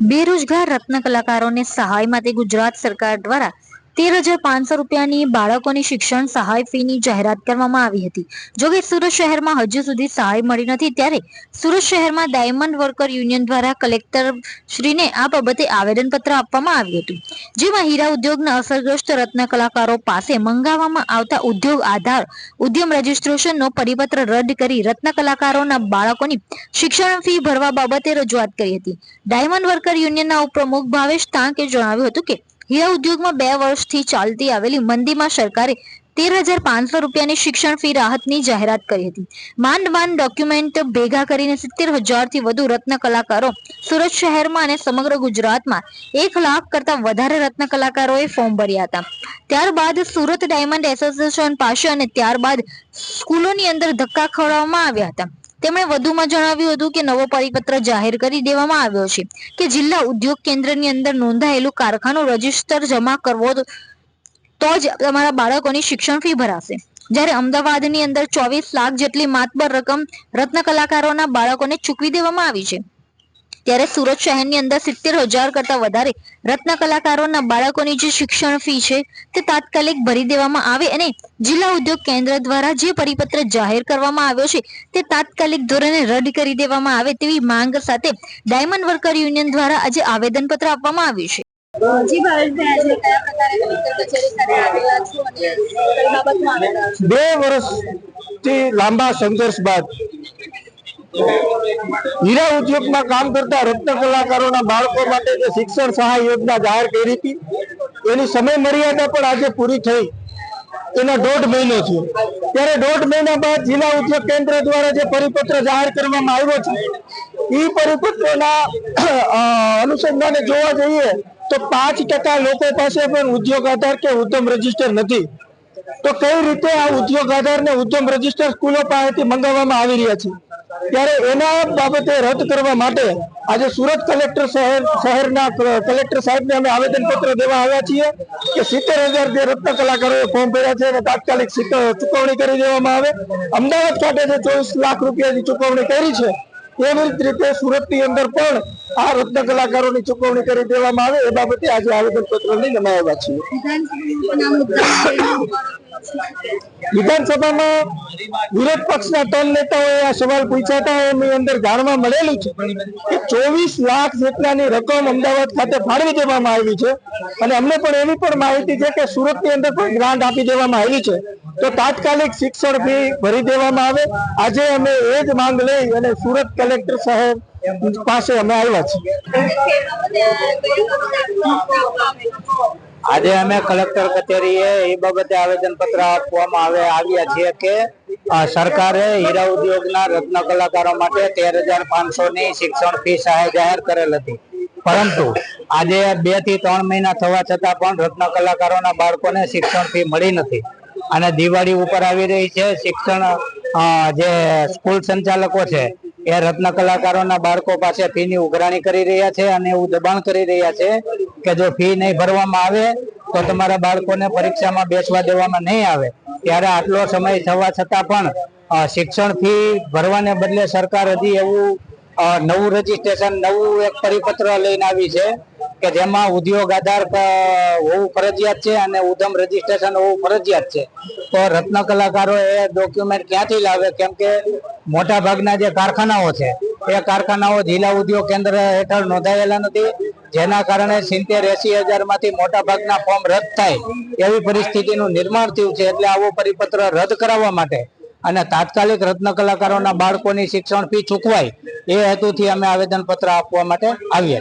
બેરોજગાર રત્ન કલાકારોને સહાય માટે ગુજરાત સરકાર દ્વારા 13,500 રૂપિયાની બાળકોની શિક્ષણ સહાય ફીની જાહેરાત કરવામાં આવી હતી. જોકે સુરત શહેરમાં હજુ સુધી સહાય મળી નથી, ત્યારે સુરત શહેરમાં ડાયમંડ વર્કર યુનિયન દ્વારા કલેક્ટર શ્રીને આ બાબતે આવેદનપત્ર આપવામાં આવ્યું હતું, જેમાં હીરા ઉદ્યોગના અસરગ્રસ્ત રત્ન કલાકારો પાસે મંગાવવામાં આવતા ઉદ્યોગ આધાર ઉદ્યમ રજીસ્ટ્રેશનનો પરિપત્ર રદ કરી રત્ન કલાકારોના બાળકોની શિક્ષણ ફી ભરવા બાબતે રજૂઆત કરી હતી. ડાયમંડ વર્કર યુનિયનના ઉપપ્રમુખ ભાવેશ તાંકે જણાવ્યું હતું કે હીરા ઉદ્યોગમાં 2 વર્ષથી ચાલતી આવેલી મંદીમાં સરકારે 13,500 રૂપિયાની શિક્ષણ ફી રાહતની જાહેરાત કરી હતી. માંડ ડોક્યુમેન્ટ ભેગા કરીને 70,000 થી વધુ રત્ન કલાકારો સુરત શહેરમાં અને સમગ્ર ગુજરાતમાં 1 લાખ કરતા વધારે રત્ન કલાકારોએ ફોર્મ ભર્યા હતા. ત્યારબાદ સુરત ડાયમંડ એસોસિએશન પાસે અને ત્યારબાદ સ્કૂલોની અંદર ધક્કા ખવડાવવામાં આવ્યા હતા. તેમણે વધુમાં જણાવ્યું હતું કે નવો પરિપત્ર જાહેર કરી દેવામાં આવ્યો છે કે જિલ્લા ઉદ્યોગ કેન્દ્રની અંદર નોંધાયેલું કારખાનું રજીસ્ટર જમા કરવો તો જ તમારા બાળકોની શિક્ષણ ફી ભરાશે. જ્યારે અમદાવાદની અંદર 24 લાખ જેટલી માતબર રકમ રત્ન કલાકારોના બાળકોને ચૂકવી દેવામાં આવી છે, ત્યારે સુરત શહેરની અંદર 70,000 કરતા વધારે રત્ન કલાકારોના બાળકોની જે શિક્ષણ ફી છે તે તાત્કાલિક ભરી દેવામાં આવે અને જિલ્લા ઉદ્યોગ કેન્દ્ર દ્વારા જે પરિપત્ર જાહેર કરવામાં આવ્યો છે તે તાત્કાલિક ધોરણે રદ કરી દેવામાં આવે તેવી માંગ સાથે ડાયમંડ વર્કર યુનિયન દ્વારા આજે આવેદનપત્ર આપવામાં આવ્યું છે. જી ભાવેશભાઈ, આજે કયા પ્રકારે કલેક્ટર કચેરી ખાતે આવેલા છો અને કઈ બાબતમાં આવેલા છો? 2 વર્ષથી લાંબા સંઘર્ષ બાદ હીરા ઉદ્યોગમાં કામ કરતા રત્ન કલાકારોના બાળકો માટે જે શિક્ષણ સહાય યોજના જાહેર કરી હતી એની સમય મર્યાદા પણ આજે પૂરી થઈ. એના 1.5 મહિનો થયો. ત્યારે 1.5 મહિના બાદ જિલ્લા ઉદ્યોગ કેન્દ્ર દ્વારા જે પરિપત્ર જાહેર કરવામાં આવ્યો છે એ પરિપત્રના અનુસંધાને જોવા જઈએ તો 5% લોકો પાસે પણ ઉદ્યોગ આધાર કે ઉદ્યમ રજીસ્ટર નથી. તો કઈ રીતે આ ઉદ્યોગ આધાર ને ઉદ્યમ રજીસ્ટર સ્કૂલો પાસેથી મંગાવવામાં આવી રહ્યા છે? ત્યારે એના બાબતે રદ કરવા માટે આજે સુરત કલેક્ટર શહેરના કલેક્ટર સાહેબને અમે આવેદનપત્ર દેવા આવ્યા છીએ કે 70,000 જે રત્ન કલાકારોએ ફોર્મ ભર્યા છે એને તાત્કાલિક ચૂકવણી કરી દેવામાં આવે. અમદાવાદ ખાતે જે 24 લાખ રૂપિયાની ચૂકવણી કરી છે એવી જ રીતે સુરતની અંદર પણ આ રત્ન કલાકારોની ચૂકવણી કરી દેવામાં આવે એ બાબતે આજે આવેદનપત્ર લઈને અમે આવ્યા છીએ. વિધાનસભામાં વિરોધ પક્ષના 3 નેતાઓએ આ સવાલ પૂછ્યા હતા. એની અંદર જાણવા મળેલું છે કે 24 લાખ જેટલાની રકમ અમદાવાદ ખાતે ફાળવી દેવામાં આવી છે અને અમને પણ એવી પણ માહિતી છે કે સુરતની અંદર પણ ગ્રાન્ટ આપી દેવામાં આવી છે. તો તાત્કાલિક શિક્ષણ ફી ભરી દેવામાં આવે. આજે અમે એ જ માંગ લઈ અને સુરત કલેક્ટર સાહેબ પાસે અમે આવ્યા છીએ. આજે અમે કલેક્ટર કચેરીએ એ બાબતે આવેદનપત્ર આપવામાં આવ્યા છીએ કે સરકારે હીરા ઉદ્યોગના રત્ન કલાકારો માટે 13,500 ની શિક્ષણ ફી સહાય જાહેર કરેલ હતી, પરંતુ આજે 2 થી 3 મહિના થવા છતાં પણ રત્ન કલાકારોના બાળકોને શિક્ષણ ફી મળી નથી. અને દિવાળી ઉપર આવી રહી છે. શિક્ષણ જે સ્કૂલ સંચાલકો છે એ રત્ન કલાકારોના બાળકો પાસે ફીની ઉઘરાણી કરી રહ્યા છે અને એવું દબાણ કરી રહ્યા છે કે જો ફી નહીં ભરવામાં આવે તો તમારા બાળકોને પરીક્ષામાં બેસવા દેવામાં નહીં આવે. ત્યારે આટલો સમય થવા છતાં પણ શિક્ષણ ફી ભરવાને બદલે સરકાર હજી એવું નવું રજીસ્ટ્રેશન, નવું એક પરિપત્ર લઈને આવી છે કે જેમાં ઉદ્યોગ આધાર હોવું ફરજિયાત છે અને ઉદ્યમ રજીસ્ટ્રેશન હોવું ફરજિયાત છે. તો રત્ન કલાકારો એ ડોક્યુમેન્ટ ક્યાંથી લાવે? કેમ કે મોટા ભાગના જે કારખાનાઓ છે એ કારખાનાઓ જિલ્લા ઉદ્યોગ કેન્દ્ર હેઠળ નોંધાયેલા નથી, જેના કારણે 70-80 હજાર માંથી મોટા ભાગના ફોર્મ રદ થાય એવી પરિસ્થિતિનું નિર્માણ થયું છે. એટલે આવો પરિપત્ર રદ કરાવવા માટે અને તાત્કાલિક રત્ન કલાકારોના બાળકોની શિક્ષણ ફી ચૂકવાય એ હેતુથી અમે આવેદનપત્ર આપવા માટે આવ્યા છીએ.